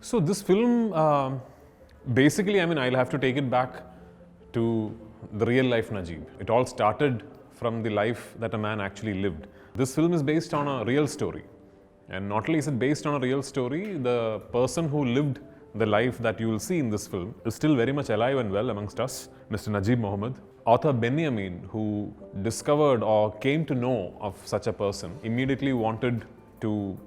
So this film, basically, I mean, I'll have to take it back to the real life Najib. It all started from the life that a man actually lived. This film is based on a real story. And not only is it based on a real story, the person who lived the life that you will see in this film is still very much alive and well amongst us, Mr. Najib Mohammed. Author Benjamin, who discovered or came to know of such a person, immediately wanted to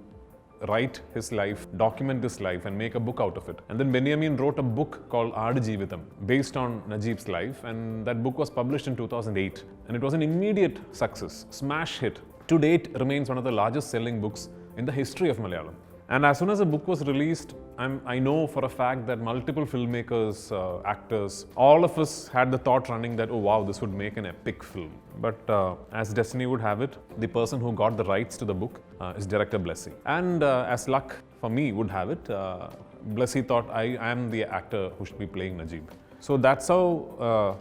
write his life, document this life and make a book out of it. And then Benjamin wrote a book called Aadu Jeevitham based on Najib's life, and that book was published in 2008. And it was an immediate success, smash hit. To date, remains one of the largest selling books in the history of Malayalam. And as soon as the book was released, I know for a fact that multiple filmmakers, actors, all of us had the thought running that, oh wow, this would make an epic film. But as destiny would have it, the person who got the rights to the book is director Blessy. And as luck for me would have it, Blessy thought I am the actor who should be playing Najib. So that's how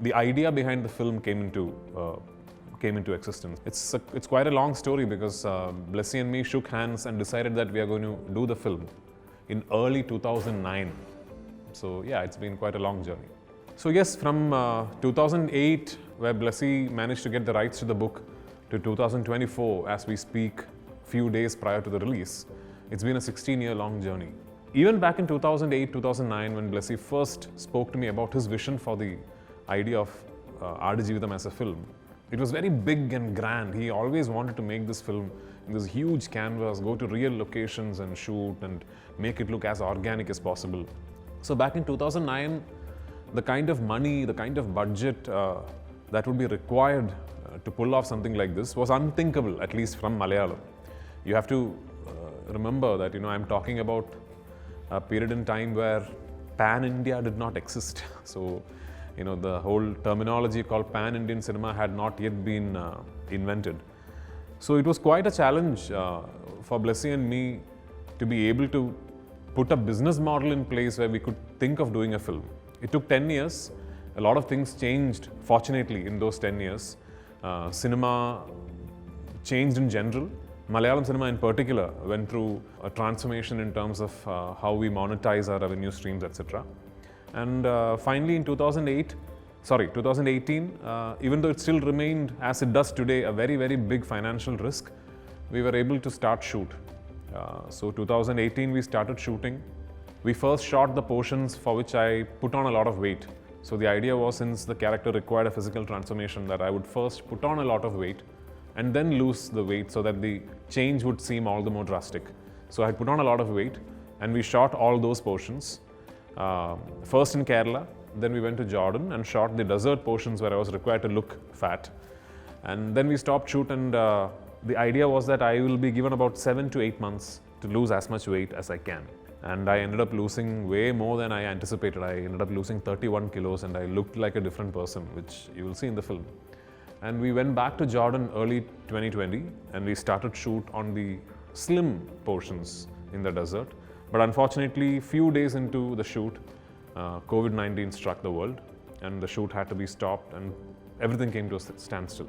the idea behind the film came into existence. It's quite a long story because Blessy and me shook hands and decided that we are going to do the film in early 2009. So yeah, it's been quite a long journey. So yes, from 2008, where Blessy managed to get the rights to the book, to 2024, as we speak, few days prior to the release, it's been a 16-year-long journey. Even back in 2008, 2009, when Blessy first spoke to me about his vision for the idea of Aadu Jeevitham as a film, it was very big and grand. He always wanted to make this film in this huge canvas, go to real locations and shoot and make it look as organic as possible. So back in 2009, the kind of money, the kind of budget that would be required to pull off something like this was unthinkable, at least from Malayalam. You have to remember that, I'm talking about a period in time where Pan-India did not exist. So, the whole terminology called Pan-Indian cinema had not yet been invented. So it was quite a challenge for Blessy and me to be able to put a business model in place where we could think of doing a film. It took 10 years. A lot of things changed, fortunately, in those 10 years. Cinema changed in general. Malayalam cinema in particular went through a transformation in terms of how we monetize our revenue streams, etc. And finally in 2018, even though it still remained, as it does today, a very, very big financial risk, we were able to start shoot. So 2018 we started shooting. We first shot the portions for which I put on a lot of weight. So the idea was, since the character required a physical transformation, that I would first put on a lot of weight and then lose the weight so that the change would seem all the more drastic. So I put on a lot of weight and we shot all those portions. First in Kerala, then we went to Jordan and shot the desert portions where I was required to look fat. And then we stopped shoot, and the idea was that I will be given about 7 to 8 months to lose as much weight as I can. And I ended up losing way more than I anticipated. I ended up losing 31 kilos and I looked like a different person, which you will see in the film. And we went back to Jordan early 2020 and we started shoot on the slim portions in the desert. But unfortunately, few days into the shoot, COVID-19 struck the world and the shoot had to be stopped and everything came to a standstill.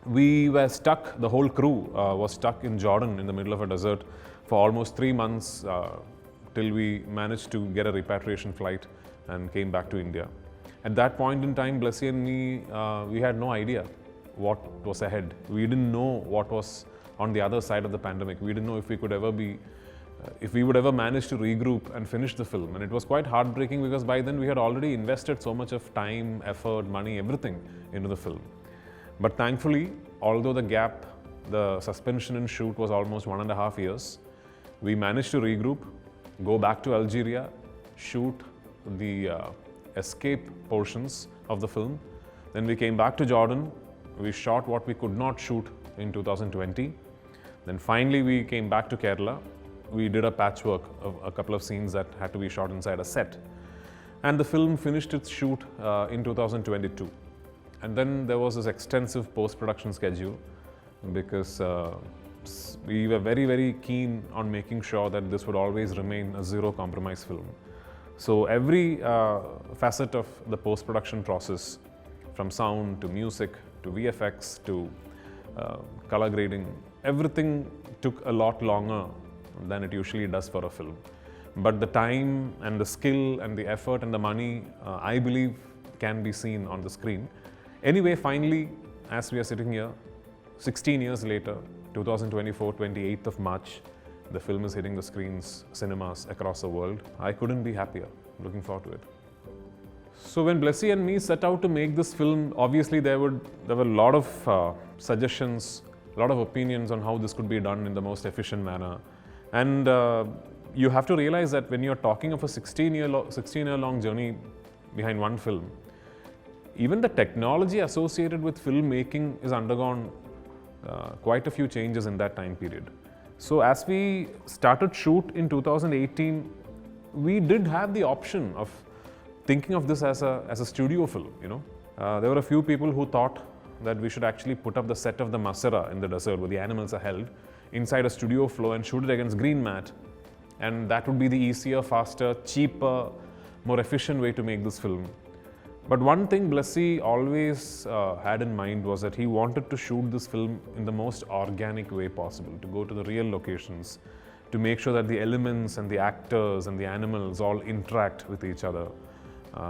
We were stuck, the whole crew was stuck in Jordan in the middle of a desert for almost 3 months till we managed to get a repatriation flight and came back to India. At that point in time, Blessy and me, we had no idea what was ahead. We didn't know what was on the other side of the pandemic. We didn't know if we could ever be, if we would ever manage to regroup and finish the film. And it was quite heartbreaking because by then we had already invested so much of time, effort, money, everything into the film. But thankfully, although the gap, the suspension in shoot was almost 1.5 years, we managed to regroup, go back to Algeria, shoot the escape portions of the film. Then we came back to Jordan. We shot what we could not shoot in 2020. Then finally we came back to Kerala. We did a patchwork of a couple of scenes that had to be shot inside a set. And the film finished its shoot in 2022. And then there was this extensive post-production schedule because we were very, very keen on making sure that this would always remain a zero-compromise film. So every facet of the post-production process, from sound to music to VFX to color grading, everything took a lot longer than it usually does for a film. But the time and the skill and the effort and the money, I believe, can be seen on the screen. Anyway, finally, as we are sitting here, 16 years later, 2024, 28th of March, the film is hitting the screens, cinemas across the world. I couldn't be happier. Looking forward to it. So when Blessy and me set out to make this film, obviously there were a lot of suggestions, a lot of opinions on how this could be done in the most efficient manner. And you have to realize that when you're talking of a 16-year-long journey behind one film, even the technology associated with filmmaking has undergone quite a few changes in that time period. So as we started shoot in 2018, we did have the option of thinking of this as a studio film, you know. There were a few people who thought that we should actually put up the set of the Masera in the desert where the animals are held inside a studio floor and shoot it against green mat. And that would be the easier, faster, cheaper, more efficient way to make this film. But one thing Blessy always had in mind was that he wanted to shoot this film in the most organic way possible, to go to the real locations, to make sure that the elements and the actors and the animals all interact with each other.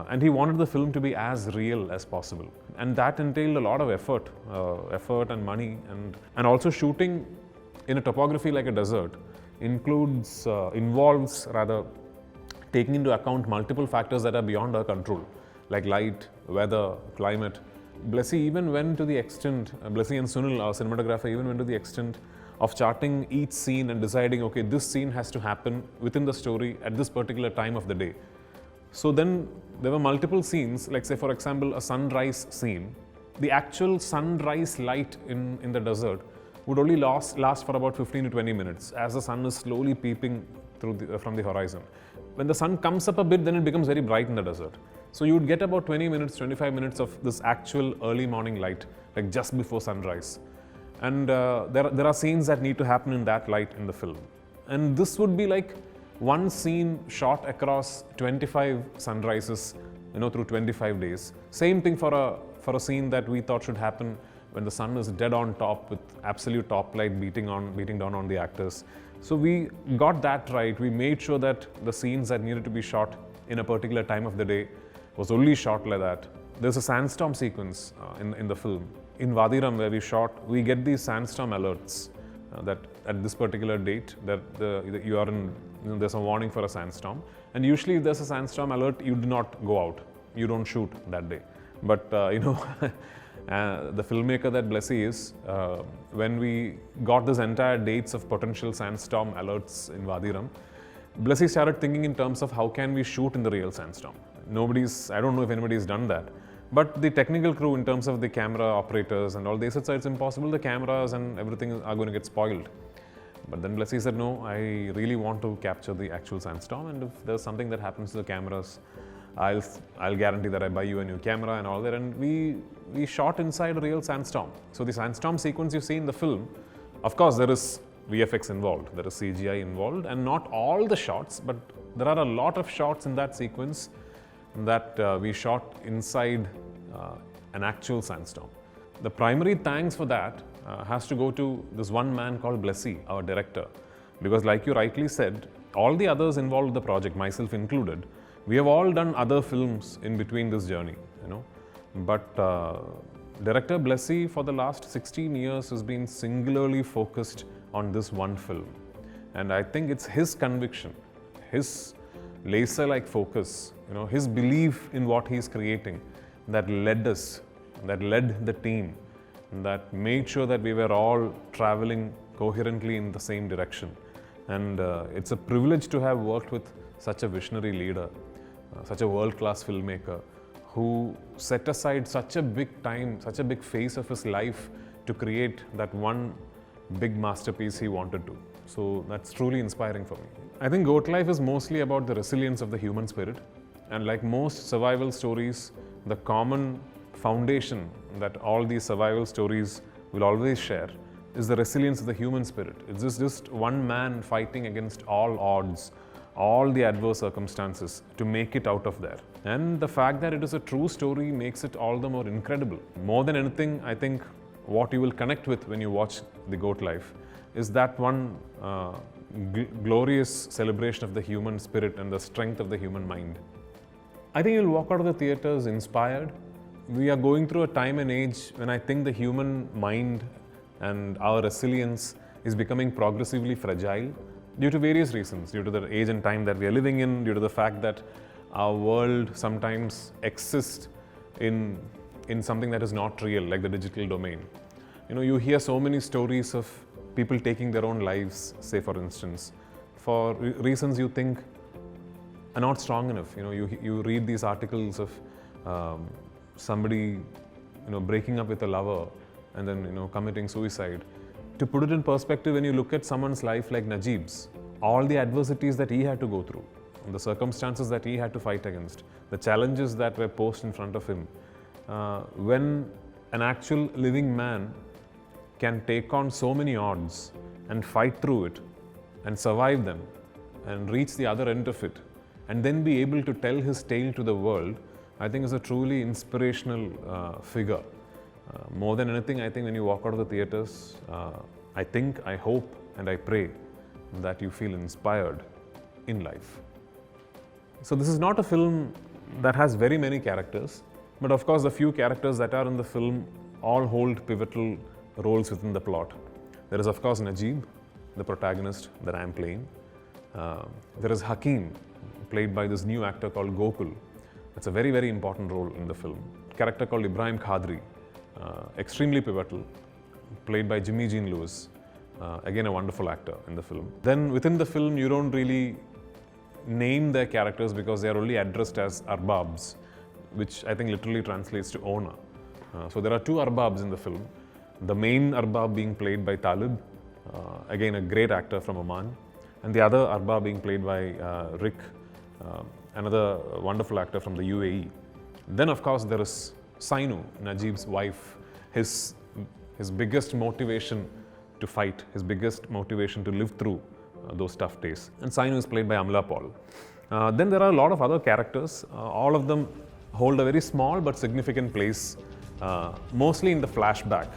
And he wanted the film to be as real as possible. And that entailed a lot of effort and money. And also shooting in a topography like a desert involves taking into account multiple factors that are beyond our control, like light, weather, climate. Blessy even went to the extent, Blessy and Sunil, our cinematographer, even went to the extent of charting each scene and deciding, okay, this scene has to happen within the story at this particular time of the day. So then there were multiple scenes, like say for example a sunrise scene. The actual sunrise light in the desert would only last for about 15 to 20 minutes as the sun is slowly peeping through from the horizon. When the sun comes up a bit, then it becomes very bright in the desert. So you would get about 20 minutes, 25 minutes of this actual early morning light, like just before sunrise. And there are scenes that need to happen in that light in the film. And this would be like one scene shot across 25 sunrises, you know, through 25 days. Same thing for a scene that we thought should happen when the sun is dead on top with absolute top light beating down on the actors. So we got that right. We made sure that the scenes that needed to be shot in a particular time of the day was only shot like that. There's a sandstorm sequence in the film. In Vadiram where we shot, we get these sandstorm alerts that at this particular date that you are in, you know, there's a warning for a sandstorm. And usually if there's a sandstorm alert, you do not go out. You don't shoot that day. But you know, the filmmaker that Blessy is, when we got this entire dates of potential sandstorm alerts in Vadiram, Blessy started thinking in terms of how can we shoot in the real sandstorm. I don't know if anybody's done that. But the technical crew in terms of the camera operators and all, they said, it's impossible, the cameras and everything are going to get spoiled. But then Blessy said, no, I really want to capture the actual sandstorm, and if there's something that happens to the cameras, I'll guarantee that I buy you a new camera and all that. And we shot inside a real sandstorm. So the sandstorm sequence you see in the film, of course there is VFX involved, there is CGI involved, and not all the shots, but there are a lot of shots in that sequence that we shot inside an actual sandstorm. The primary thanks for that has to go to this one man called Blessy, our director. Because like you rightly said, all the others involved in the project, myself included, we have all done other films in between this journey, you know. But director Blessy for the last 16 years has been singularly focused on this one film. And I think it's his conviction, his laser-like focus, you know, his belief in what he's creating that led the team, that made sure that we were all traveling coherently in the same direction. And it's a privilege to have worked with such a visionary leader, such a world-class filmmaker who set aside such a big time, such a big phase of his life to create that one big masterpiece he wanted to. So that's truly inspiring for me. I think Goat Life is mostly about the resilience of the human spirit. And like most survival stories, the common foundation that all these survival stories will always share is the resilience of the human spirit. It's just one man fighting against all odds, all the adverse circumstances to make it out of there. And the fact that it is a true story makes it all the more incredible. More than anything, I think what you will connect with when you watch The Goat Life is that one glorious celebration of the human spirit and the strength of the human mind. I think you'll walk out of the theatres inspired. We are going through a time and age when I think the human mind and our resilience is becoming progressively fragile due to various reasons, due to the age and time that we are living in, due to the fact that our world sometimes exists in something that is not real, like the digital domain. You hear so many stories of people taking their own lives, say for instance, for reasons you think are not strong enough. You read these articles of somebody breaking up with a lover and then committing suicide. To put it in perspective, when you look at someone's life like Najib's, all the adversities that he had to go through, the circumstances that he had to fight against, the challenges that were posed in front of him, when an actual living man can take on so many odds and fight through it and survive them and reach the other end of it and then be able to tell his tale to the world, I think is a truly inspirational figure. More than anything, I think when you walk out of the theatres, I hope and I pray that you feel inspired in life. So this is not a film that has very many characters, but of course the few characters that are in the film all hold pivotal roles within the plot. There is of course Najib, the protagonist that I am playing. There is Hakim, played by this new actor called Gokul. That's a very, very important role in the film. A character called Ibrahim Khadri, extremely pivotal, played by Jimmy Jean Lewis, again a wonderful actor in the film. Then within the film you don't really name their characters because they are only addressed as arbabs, which I think literally translates to owner. So there are two arbabs in the film. The main arbab being played by Talib, again a great actor from Oman, and the other arbab being played by Rick, another wonderful actor from the UAE. Then of course there is Sainu, Najib's wife, his biggest motivation to fight, his biggest motivation to live through those tough days. And Sainu is played by Amla Paul. Then there are a lot of other characters. All of them hold a very small but significant place, mostly in the flashback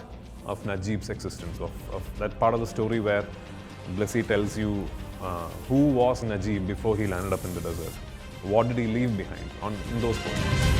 of Najib's existence, of that part of the story where Blessy tells you who was Najib before he landed up in the desert. What did he leave behind in those points?